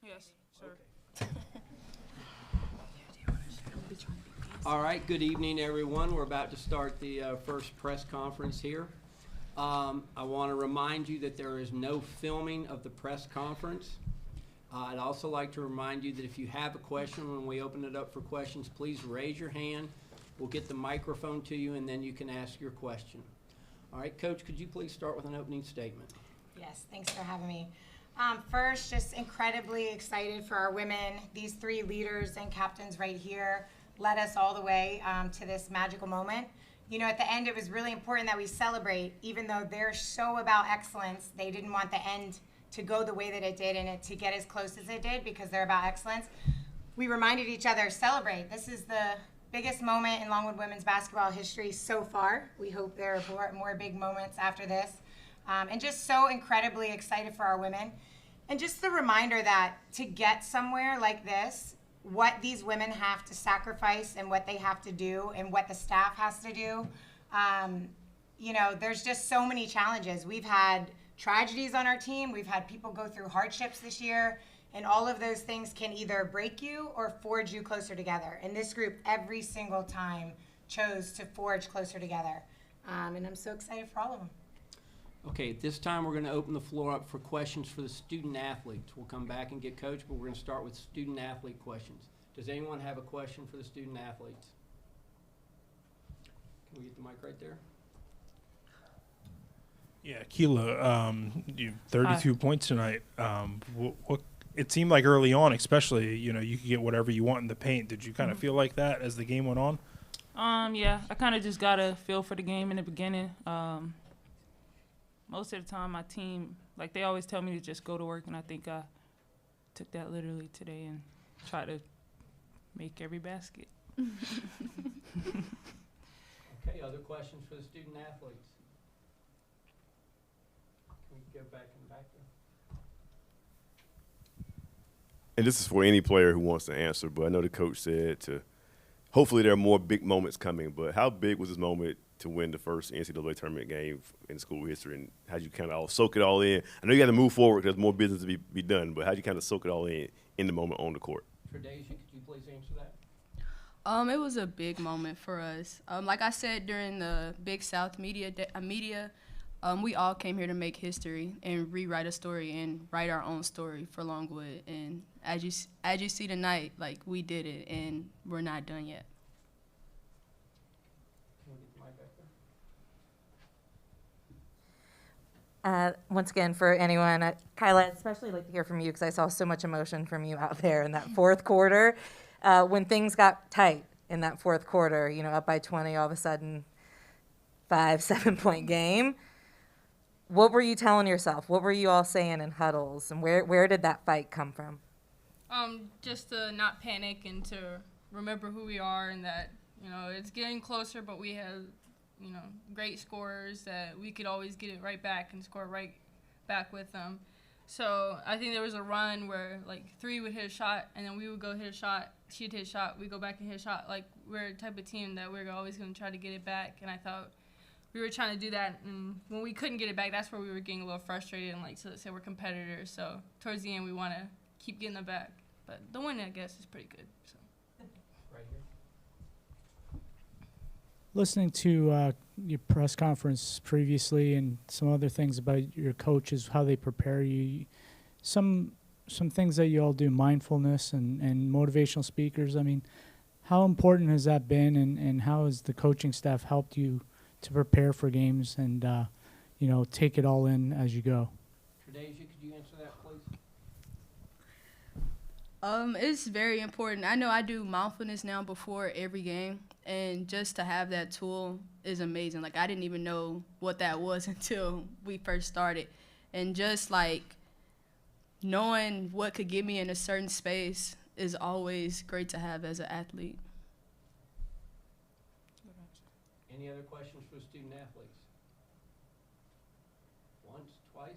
Yes, sir. Okay. All right, good evening, everyone. We're about to start the first press conference here. I want to remind you that there is no filming of the press conference. I'd also like to remind you that if you have a question when we open it up for questions, please raise your hand. We'll get the microphone to you, and then you can ask your question. All right, Coach, could you please start with an opening statement? Yes, thanks for having me. First, just incredibly excited for our women. These three leaders and captains right here led us all the way to this magical moment. You know, at the end, it was really important that we celebrate, even though they're so about excellence. They didn't want the end to go the way that it did and it to get as close as it did because they're about excellence. We reminded each other, celebrate. This is the biggest moment in Longwood women's basketball history so far. We hope there are more big moments after this. And just so incredibly excited for our women. And just the reminder that to get somewhere like this, what these women have to sacrifice and what they have to do and what the staff has to do, you know, there's just so many challenges. We've had tragedies on our team. We've had people go through hardships this year. And all of those things can either break you or forge you closer together. And this group, every single time, chose to forge closer together. And I'm so excited for all of them. Okay, at this time, we're going to open the floor up for questions for the student athletes. We'll come back and get Coach, but we're going to start with student athlete questions. Does anyone have a question for the student athletes? Can we get the mic right there? Yeah, Keela, you 32 points tonight. What it seemed like early on, especially, you know, you could get whatever you want in the paint. Did you kind of feel like that as the game went on? Yeah, I kind of just got a feel for the game in the beginning. Most of the time, my team, like, they always tell me to just go to work, and I think I took that literally today and try to make every basket. Okay, other questions for the student athletes? Can we go back in the back there? And this is for any player who wants to answer, but I know the coach said hopefully there are more big moments coming, but how big was this moment to win the first NCAA tournament game in school history, and how'd you kind of all soak it all in? I know you got to move forward because there's more business to be done, but how'd you kind of soak it all in the moment on the court? Tredasia, could you please answer that? It was a big moment for us. Like I said during the Big South media, we all came here to make history and rewrite a story and write our own story for Longwood. And as you see tonight, like, we did it, and we're not done yet. Can we get the mic back there? Once again, for anyone, Kyla, I'd especially like to hear from you because I saw so much emotion from you out there in that fourth quarter. When things got tight in that fourth quarter, you know, up by 20, all of a sudden, 5-7 point game. What were you telling yourself? What were you all saying in huddles? And where did that fight come from? Just to not panic and to remember who we are and that, you know, it's getting closer, but we have, you know, great scorers that we could always get it right back and score right back with them. So I think there was a run where, like, 3 would hit a shot, and then we would go hit a shot, she'd hit a shot, we'd go back and hit a shot. Like, we're a type of team that we're always going to try to get it back, and I thought we were trying to do that, and when we couldn't get it back, that's where we were getting a little frustrated and, like, so let's say we're competitors. So towards the end, we want to keep getting it back. But the win, I guess, is pretty good. So. Right here. Listening to your press conference previously and some other things about your coaches, how they prepare you, some things that you all do, mindfulness and motivational speakers. I mean, how important has that been, and how has the coaching staff helped you to prepare for games and, you know, take it all in as you go? Tredasia, could you answer that, please? It's very important. I know I do mindfulness now before every game, and just to have that tool is amazing. Like, I didn't even know what that was until we first started. And just, like, knowing what could get me in a certain space is always great to have as an athlete. Any other questions for student athletes? Once, twice?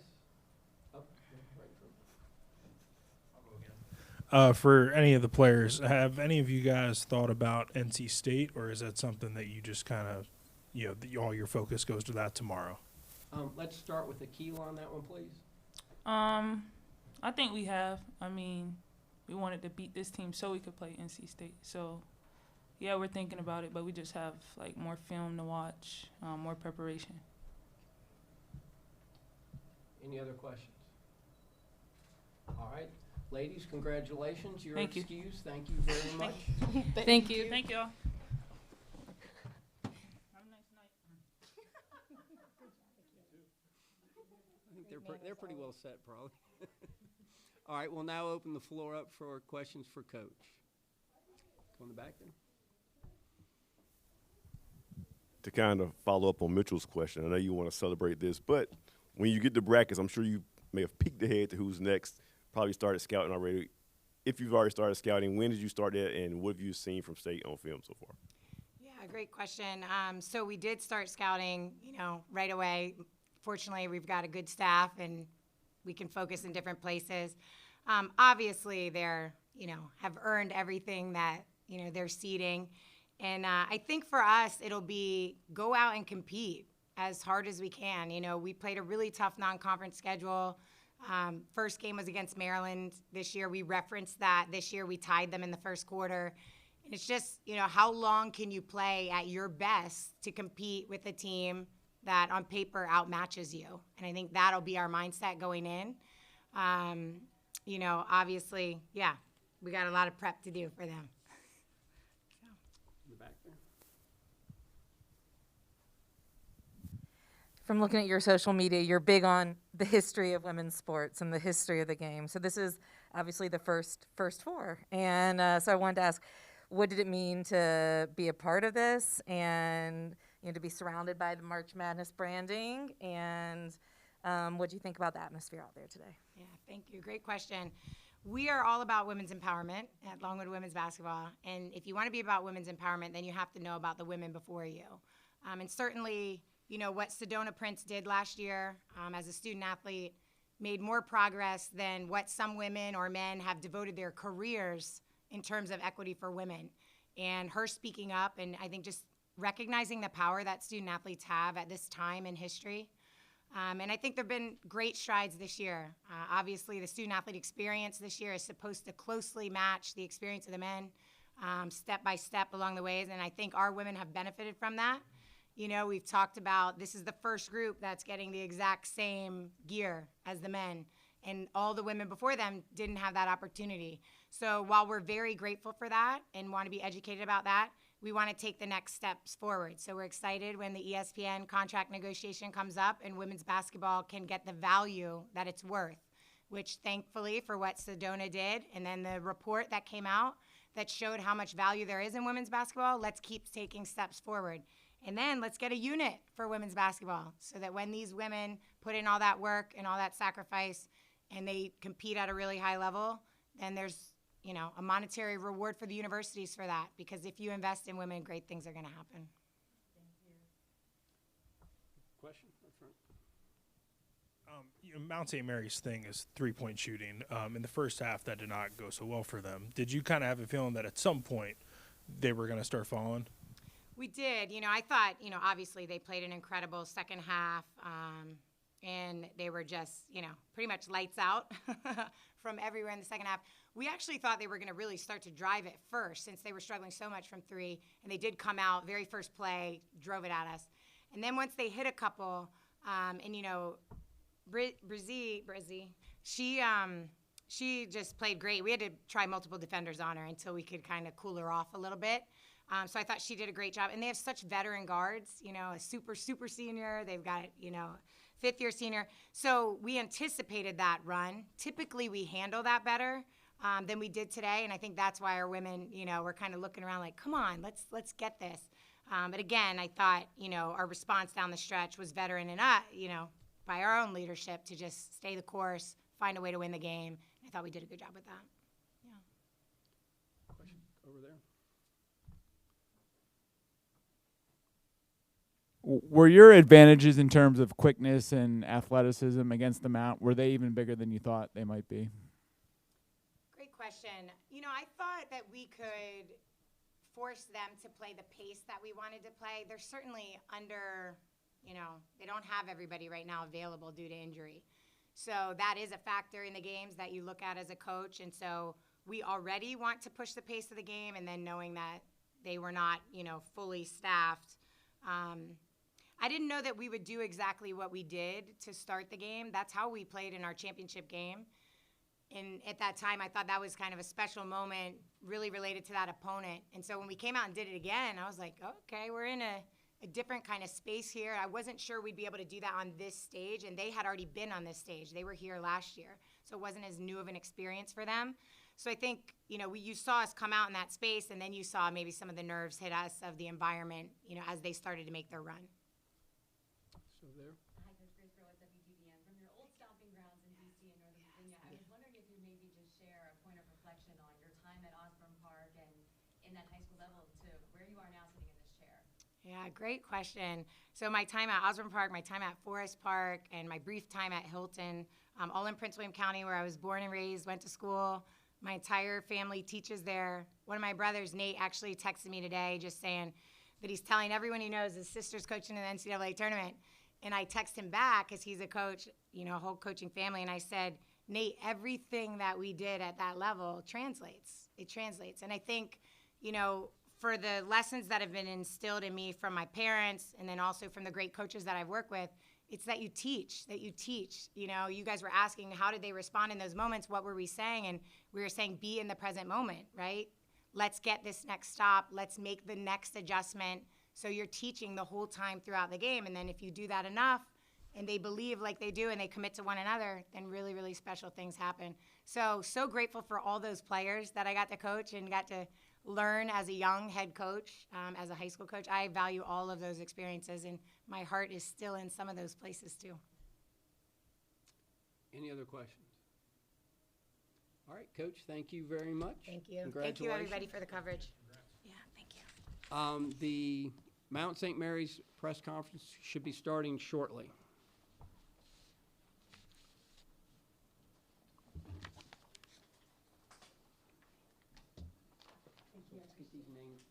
Oh, right. I'll go again. For any of the players, have any of you guys thought about NC State, or is that something that you just kind of, you know, all your focus goes to that tomorrow? Let's start with Akila on that one, please. I think we have. I mean, we wanted to beat this team so we could play NC State. So, yeah, we're thinking about it, but we just have, like, more film to watch, more preparation. Any other questions? All right. Ladies, congratulations. You're Thank you. excused. Thank you very much. Thank you. Thank y'all. I think they're pretty well set, probably. All right, we'll now open the floor up for questions for Coach. Go in the back there. To kind of follow up on Mitchell's question, I know you want to celebrate this, but when you get the brackets, I'm sure you may have peeked ahead to who's next, probably started scouting already. If you've already started scouting, when did you start that, and what have you seen from State on film so far? Yeah, great question. So we did start scouting, right away. Fortunately, we've got a good staff, and we can focus in different places. Obviously, they're, have earned everything that, they're seeding. And I think for us, it'll be go out and compete as hard as we can. We played a really tough non-conference schedule. First game was against Maryland this year. We referenced that. This year we tied them in the first quarter. And it's just, how long can you play at your best to compete with a team that on paper outmatches you? And I think that'll be our mindset going in. Obviously, yeah, we got a lot of prep to do for them. In the back there. From looking at your social media, you're big on the history of women's sports and the history of the game. So this is obviously the first four. And so I wanted to ask, what did it mean to be a part of this and to be surrounded by the March Madness branding? And what do you think about the atmosphere out there today? Yeah, thank you. Great question. We are all about women's empowerment at Longwood Women's Basketball. And if you want to be about women's empowerment, then you have to know about the women before you. And certainly, what Sedona Prince did last year as a student athlete made more progress than what some women or men have devoted their careers in terms of equity for women. And her speaking up, and I think just recognizing the power that student athletes have at this time in history. And I think there have been great strides this year. Obviously, the student athlete experience this year is supposed to closely match the experience of the men, step by step along the ways, and I think our women have benefited from that. We've talked about this is the first group that's getting the exact same gear as the men, and all the women before them didn't have that opportunity. So while we're very grateful for that and want to be educated about that, we want to take the next steps forward. So we're excited when the ESPN contract negotiation comes up and women's basketball can get the value that it's worth, which thankfully for what Sedona did, and then the report that came out that showed how much value there is in women's basketball, let's keep taking steps forward. And then let's get a unit for women's basketball so that when these women put in all that work and all that sacrifice and they compete at a really high level, then there's a monetary reward for the universities for that, because if you invest in women, great things are going to happen. Question up front. Mount St. Mary's thing is three-point shooting. In the first half, that did not go so well for them. Did you kind of have a feeling that at some point they were going to start falling? We did. I thought, obviously they played an incredible second half, and they were just, pretty much lights out from everywhere in the second half. We actually thought they were going to really start to drive it first since they were struggling so much from three, and they did come out, very first play, drove it at us. And then once they hit a couple, Brizzy, she just played great. We had to try multiple defenders on her until we could kind of cool her off a little bit. So I thought she did a great job. And they have such veteran guards, a super senior. They've got, fifth-year senior. So we anticipated that run. Typically, we handle that better than we did today. And I think that's why our women, were kind of looking around like, come on, let's get this. But again, I thought, our response down the stretch was veteran and, by our own leadership to just stay the course, find a way to win the game. I thought we did a good job with that. Yeah. Question over there. Were your advantages in terms of quickness and athleticism against the Mount, were they even bigger than you thought they might be? Great question. I thought that we could force them to play the pace that we wanted to play. They're certainly under, they don't have everybody right now available due to injury. So that is a factor in the games that you look at as a coach. And so we already want to push the pace of the game, and then knowing that they were not, fully staffed. I didn't know that we would do exactly what we did to start the game. That's how we played in our championship game. And at that time, I thought that was kind of a special moment, really related to that opponent. And so when we came out and did it again, I was like, okay, we're in a different kind of space here. I wasn't sure we'd be able to do that on this stage, and they had already been on this stage. They were here last year, so it wasn't as new of an experience for them. So I think, you saw us come out in that space, and then you saw maybe some of the nerves hit us of the environment, as they started to make their run. So there. Hi, Coach Grace Burrow at WGBN. From your old stomping grounds in D.C. and Northern Virginia, I was wondering if you maybe just share a point of reflection on your time at Osborne Park and in that high school level to where you are now sitting in this chair. Yeah, great question. So my time at Osborne Park, my time at Forest Park, and my brief time at Hilton, all in Prince William County, where I was born and raised, went to school. My entire family teaches there. One of my brothers, Nate, actually texted me today just saying that he's telling everyone he knows his sister's coaching in the NCAA tournament. And I text him back, because he's a coach, a whole coaching family, and I said, Nate, everything that we did at that level translates. It translates. And I think, for the lessons that have been instilled in me from my parents, and then also from the great coaches that I've worked with, it's that you teach. You guys were asking, how did they respond in those moments? What were we saying? And we were saying, be in the present moment, right? Let's get this next stop. Let's make the next adjustment. So you're teaching the whole time throughout the game. And then if you do that enough, and they believe like they do, and they commit to one another, then really, really special things happen. So grateful for all those players that I got to coach and got to learn as a young head coach, as a high school coach. I value all of those experiences, and my heart is still in some of those places too. Any other questions? All right, Coach, thank you very much. Thank you. Congratulations. Thank you, everybody, for the coverage. Yeah, thank you. The Mount St. Mary's press conference should be starting shortly. Let's get these names.